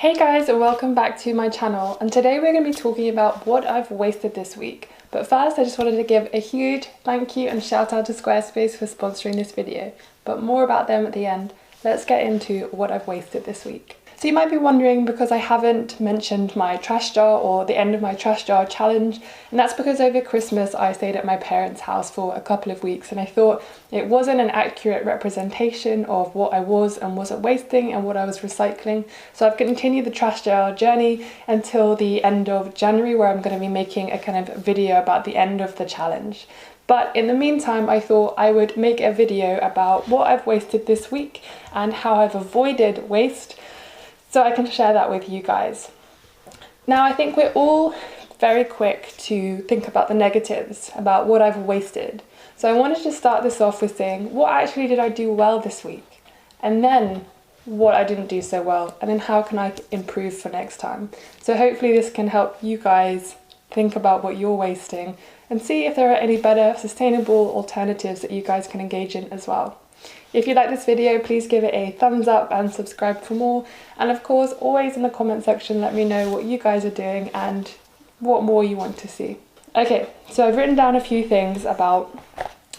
Hey guys, and welcome back to my channel, and today we're going to be talking about what I've wasted this week. But first I just wanted to give a huge thank you and shout out to Squarespace for sponsoring this video, but more about them at the end. Let's get into what I've wasted this week. So you might be wondering, because I haven't mentioned my trash jar or the end of my trash jar challenge, and that's because over Christmas I stayed at my parents' house for a couple of weeks, and I thought it wasn't an accurate representation of what I was and wasn't wasting and what I was recycling. So I've continued the trash jar journey until the end of January, where I'm going to be making a kind of video about the end of the challenge. But in the meantime, I thought I would make a video about what I've wasted this week and how I've avoided waste, so I can share that with you guys. Now, I think we're all very quick to think about the negatives, about what I've wasted. So I wanted to start this off with saying, what actually did I do well this week? And then what I didn't do so well, and then how can I improve for next time? So hopefully this can help you guys think about what you're wasting and see if there are any better sustainable alternatives that you guys can engage in as well. If you like this video, please give it a thumbs up and subscribe for more. And of course, always in the comment section, let me know what you guys are doing and what more you want to see. Okay, so I've written down a few things about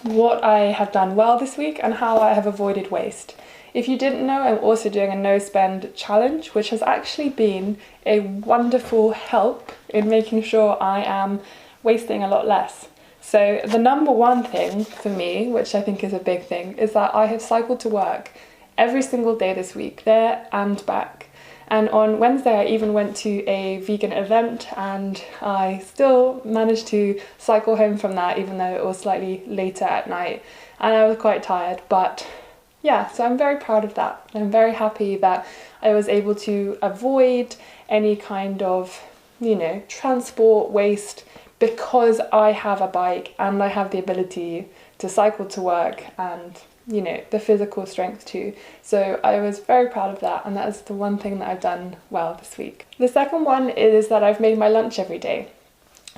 what I have done well this week and how I have avoided waste. If you didn't know, I'm also doing a no spend challenge, which has actually been a wonderful help in making sure I am wasting a lot less. So the number one thing for me, which I think is a big thing, is that I have cycled to work every single day this week, there and back. And on Wednesday I even went to a vegan event, and I still managed to cycle home from that, even though it was slightly later at night and I was quite tired. But yeah, so I'm very proud of that. I'm very happy that I was able to avoid any kind of, transport waste, because I have a bike and I have the ability to cycle to work and, the physical strength too. So I was very proud of that, and that is the one thing that I've done well this week. The second one is that I've made my lunch every day.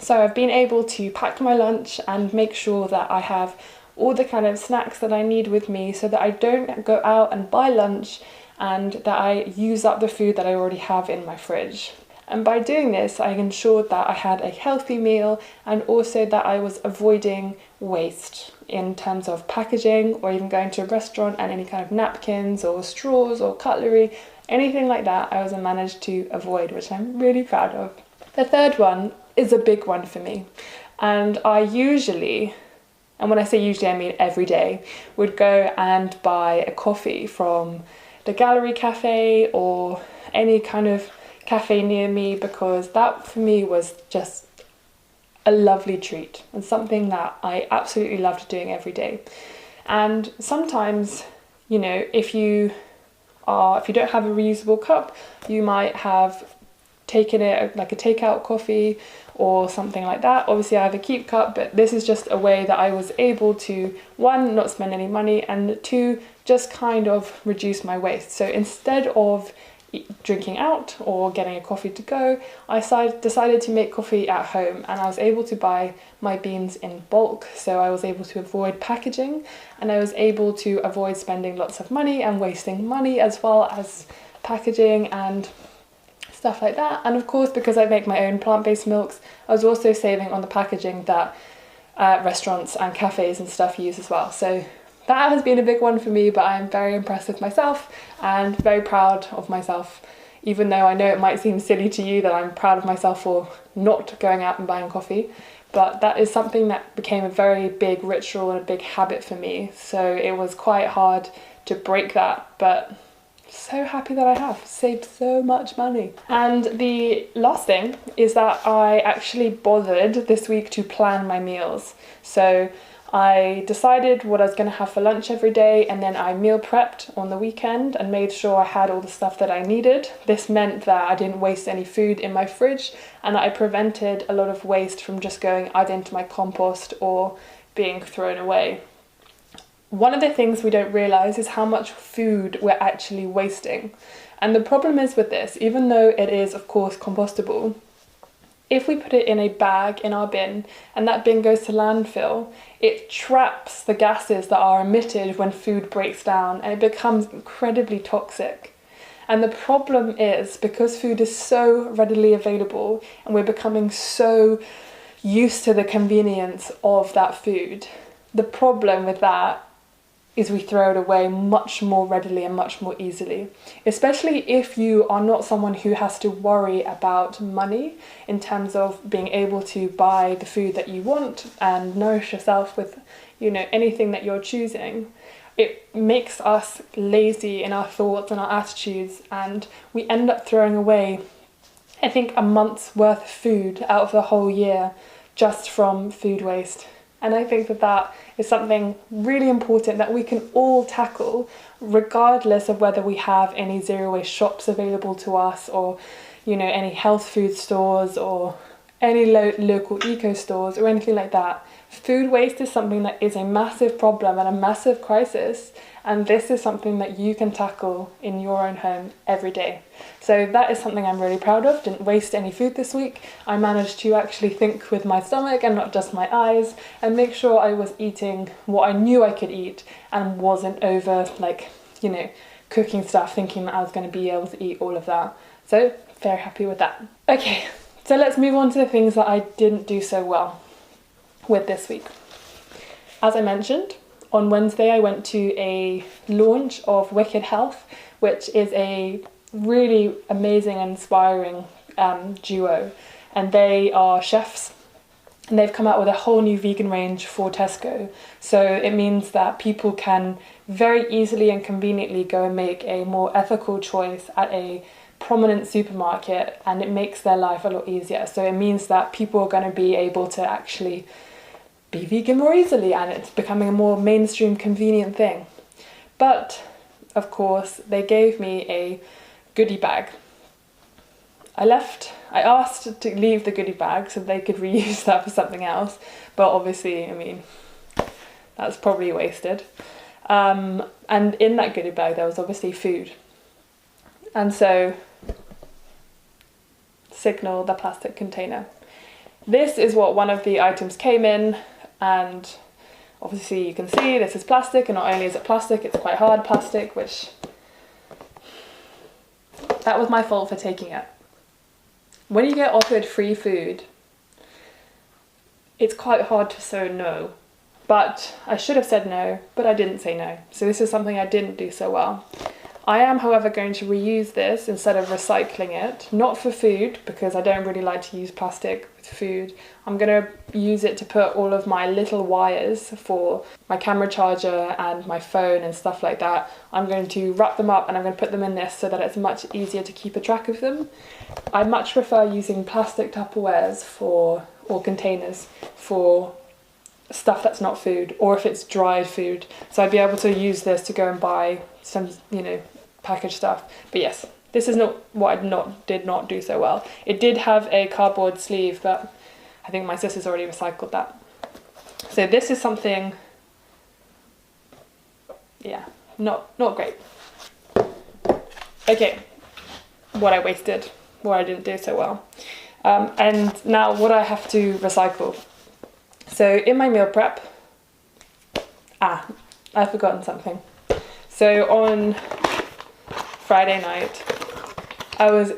So I've been able to pack my lunch and make sure that I have all the kind of snacks that I need with me, so that I don't go out and buy lunch and that I use up the food that I already have in my fridge. And by doing this, I ensured that I had a healthy meal, and also that I was avoiding waste in terms of packaging, or even going to a restaurant and any kind of napkins or straws or cutlery, anything like that I managed to avoid, which I'm really proud of. The third one is a big one for me, and I usually, and when I say usually I mean every day, would go and buy a coffee from the Gallery Cafe or any kind of cafe near me, because that for me was just a lovely treat and something that I absolutely loved doing every day. And sometimes, if you don't have a reusable cup, you might have taken it like a takeout coffee or something like that. Obviously I have a keep cup, but this is just a way that I was able to, one, not spend any money, and two, just kind of reduce my waste. So instead of drinking out or getting a coffee to go, I decided to make coffee at home, and I was able to buy my beans in bulk, so I was able to avoid packaging, and I was able to avoid spending lots of money and wasting money, as well as packaging and stuff like that. And of course, because I make my own plant-based milks, I was also saving on the packaging that restaurants and cafes and stuff use as well. So that has been a big one for me, but I'm very impressed with myself and very proud of myself, even though I know it might seem silly to you that I'm proud of myself for not going out and buying coffee. But that is something that became a very big ritual and a big habit for me. So it was quite hard to break that, but so happy that I have saved so much money. And the last thing is that I actually bothered this week to plan my meals. So I decided what I was going to have for lunch every day, and then I meal prepped on the weekend and made sure I had all the stuff that I needed. This meant that I didn't waste any food in my fridge, and I prevented a lot of waste from just going either into my compost or being thrown away. One of the things we don't realise is how much food we're actually wasting. And the problem is with this, even though it is of course compostable, if we put it in a bag in our bin and that bin goes to landfill, it traps the gases that are emitted when food breaks down, and it becomes incredibly toxic. And the problem is, because food is so readily available and we're becoming so used to the convenience of that food, the problem with that is we throw it away much more readily and much more easily, especially if you are not someone who has to worry about money in terms of being able to buy the food that you want and nourish yourself with, you know, anything that you're choosing. It makes us lazy in our thoughts and our attitudes, and we end up throwing away, I think, a month's worth of food out of the whole year just from food waste. And I think that that is something really important that we can all tackle, regardless of whether we have any zero waste shops available to us, or, you know, any health food stores, or any local eco stores or anything like that. Food waste is something that is a massive problem and a massive crisis, and this is something that you can tackle in your own home every day. So that is something I'm really proud of. Didn't waste any food this week. I managed to actually think with my stomach and not just my eyes, and make sure I was eating what I knew I could eat and wasn't over, like, you know, cooking stuff thinking that I was going to be able to eat all of that. So very happy with that. Okay, so let's move on to the things that I didn't do so well with this week. As I mentioned, on Wednesday I went to a launch of Wicked Health, which is a really amazing and inspiring duo, and they are chefs, and they've come out with a whole new vegan range for Tesco. So it means that people can very easily and conveniently go and make a more ethical choice at a prominent supermarket, and it makes their life a lot easier. So it means that people are going to be able to actually be vegan more easily, and it's becoming a more mainstream convenient thing. But of course they gave me a goodie bag. I asked to leave the goodie bag so they could reuse that for something else, but obviously, I mean, that's probably wasted. And in that goodie bag there was obviously food, and so signal the plastic container. This is what one of the items came in, and obviously you can see this is plastic, and not only is it plastic, it's quite hard plastic, which, that was my fault for taking it. When you get offered free food, it's quite hard to say no, but I should have said no, but I didn't say no. So this is something I didn't do so well. I am, however, going to reuse this instead of recycling it, not for food, because I don't really like to use plastic with food. I'm going to use it to put all of my little wires for my camera charger and my phone and stuff like that. I'm going to wrap them up and I'm going to put them in this so that it's much easier to keep a track of them. I much prefer using plastic Tupperwares or containers for stuff that's not food, or if it's dried food. So I'd be able to use this to go and buy some, you know, packaged stuff. But yes, this is not what I did not do so well. It did have a cardboard sleeve, but I think my sister's already recycled that. So this is something, yeah, not great. Okay, what I wasted, what I didn't do so well. And now what I have to recycle. So in my meal prep, I've forgotten something. So on Friday night, I was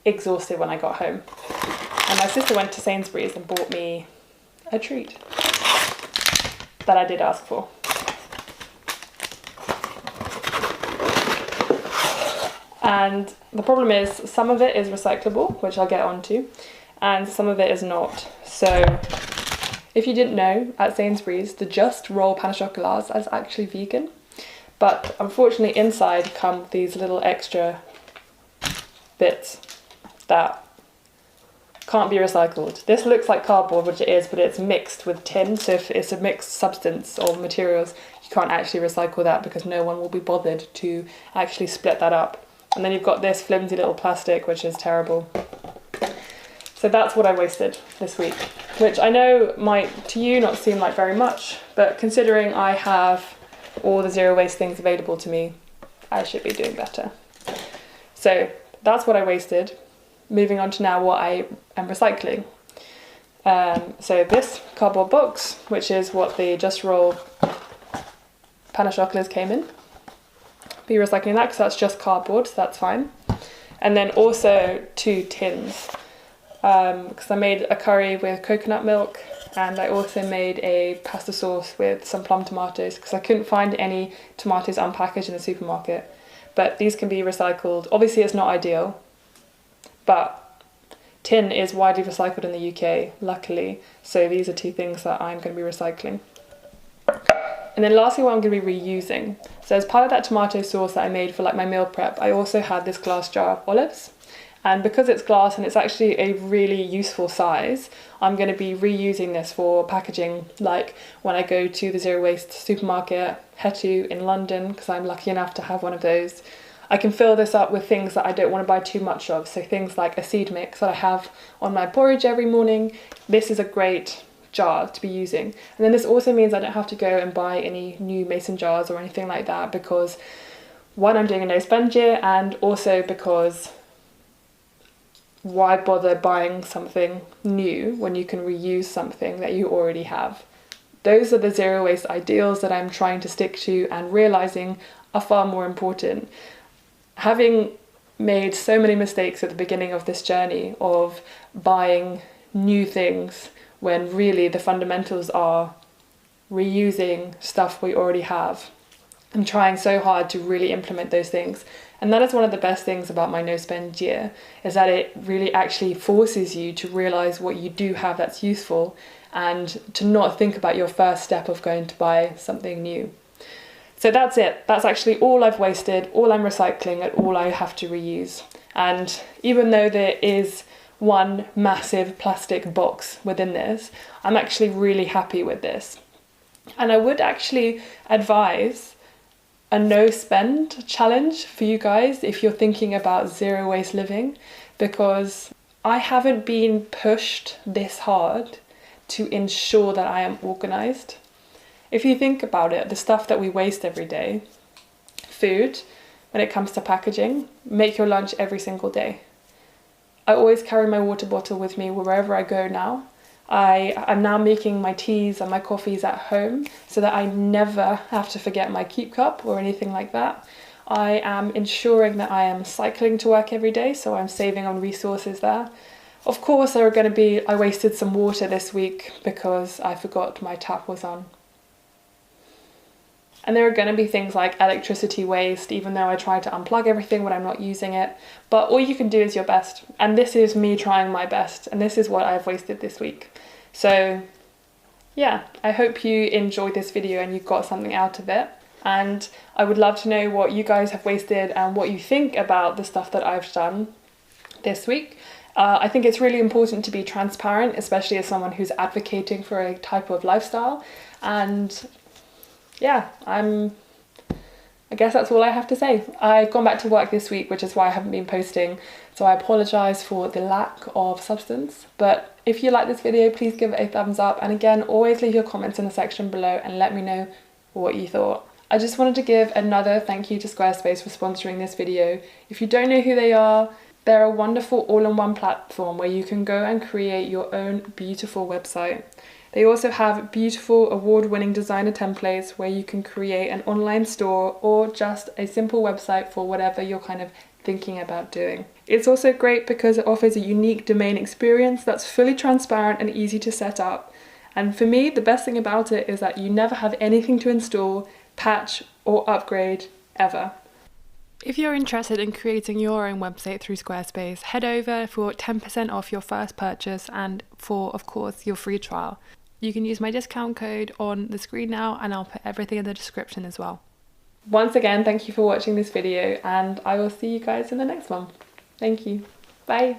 exhausted when I got home, and my sister went to Sainsbury's and bought me a treat that I did ask for. And the problem is, some of it is recyclable, which I'll get onto, and some of it is not. So if you didn't know, at Sainsbury's, the Just Roll pain au chocolat is actually vegan. But unfortunately inside come these little extra bits that can't be recycled. This looks like cardboard, which it is, but it's mixed with tin. So if it's a mixed substance or materials, you can't actually recycle that because no one will be bothered to actually split that up. And then you've got this flimsy little plastic, which is terrible. So that's what I wasted this week, which I know might to you not seem like very much, but considering I have all the zero waste things available to me, I should be doing better. So that's what I wasted. Moving on to now what I am recycling. So this cardboard box, which is what the Just Roll pain au chocolat came in, be recycling that because that's just cardboard, so that's fine. And then also 2 tins, because I made a curry with coconut milk, and I also made a pasta sauce with some plum tomatoes because I couldn't find any tomatoes unpackaged in the supermarket. But these can be recycled. Obviously it's not ideal, but tin is widely recycled in the UK, luckily. So these are 2 things that I'm going to be recycling. And then lastly, what I'm going to be reusing. So as part of that tomato sauce that I made for like my meal prep, I also had this glass jar of olives. And because it's glass and it's actually a really useful size, I'm going to be reusing this for packaging, like when I go to the zero waste supermarket, Hetu in London, because I'm lucky enough to have one of those. I can fill this up with things that I don't want to buy too much of. So things like a seed mix that I have on my porridge every morning. This is a great jar to be using. And then this also means I don't have to go and buy any new mason jars or anything like that, because one, I'm doing a no spend year, and also because why bother buying something new when you can reuse something that you already have? Those are the zero waste ideals that I'm trying to stick to and realizing are far more important. Having made so many mistakes at the beginning of this journey of buying new things when really the fundamentals are reusing stuff we already have, I'm trying so hard to really implement those things. And that is one of the best things about my no spend year, is that it really actually forces you to realize what you do have that's useful and to not think about your first step of going to buy something new. So that's it. That's actually all I've wasted, all I'm recycling, and all I have to reuse. And even though there is one massive plastic box within this, I'm actually really happy with this. And I would actually advise a no spend challenge for you guys if you're thinking about zero waste living, because I haven't been pushed this hard to ensure that I am organized. If you think about it, the stuff that we waste every day, food, when it comes to packaging, make your lunch every single day. I always carry my water bottle with me wherever I go now. I'm now making my teas and my coffees at home so that I never have to forget my keep cup or anything like that. I am ensuring that I am cycling to work every day, so I'm saving on resources there. Of course, I wasted some water this week because I forgot my tap was on. And there are going to be things like electricity waste, even though I try to unplug everything when I'm not using it. But all you can do is your best. And this is me trying my best. And this is what I've wasted this week. So yeah, I hope you enjoyed this video and you got something out of it. And I would love to know what you guys have wasted and what you think about the stuff that I've done this week. I think it's really important to be transparent, especially as someone who's advocating for a type of lifestyle. And yeah, I guess that's all I have to say. I've gone back to work this week, which is why I haven't been posting. So I apologise for the lack of substance. But if you like this video, please give it a thumbs up. And again, always leave your comments in the section below and let me know what you thought. I just wanted to give another thank you to Squarespace for sponsoring this video. If you don't know who they are, they're a wonderful all-in-one platform where you can go and create your own beautiful website. They also have beautiful award-winning designer templates where you can create an online store or just a simple website for whatever you're kind of thinking about doing. It's also great because it offers a unique domain experience that's fully transparent and easy to set up. And for me, the best thing about it is that you never have anything to install, patch, or upgrade ever. If you're interested in creating your own website through Squarespace, head over for 10% off your first purchase and for, of course, your free trial. You can use my discount code on the screen now, and I'll put everything in the description as well. Once again, thank you for watching this video, and I will see you guys in the next one. Thank you. Bye.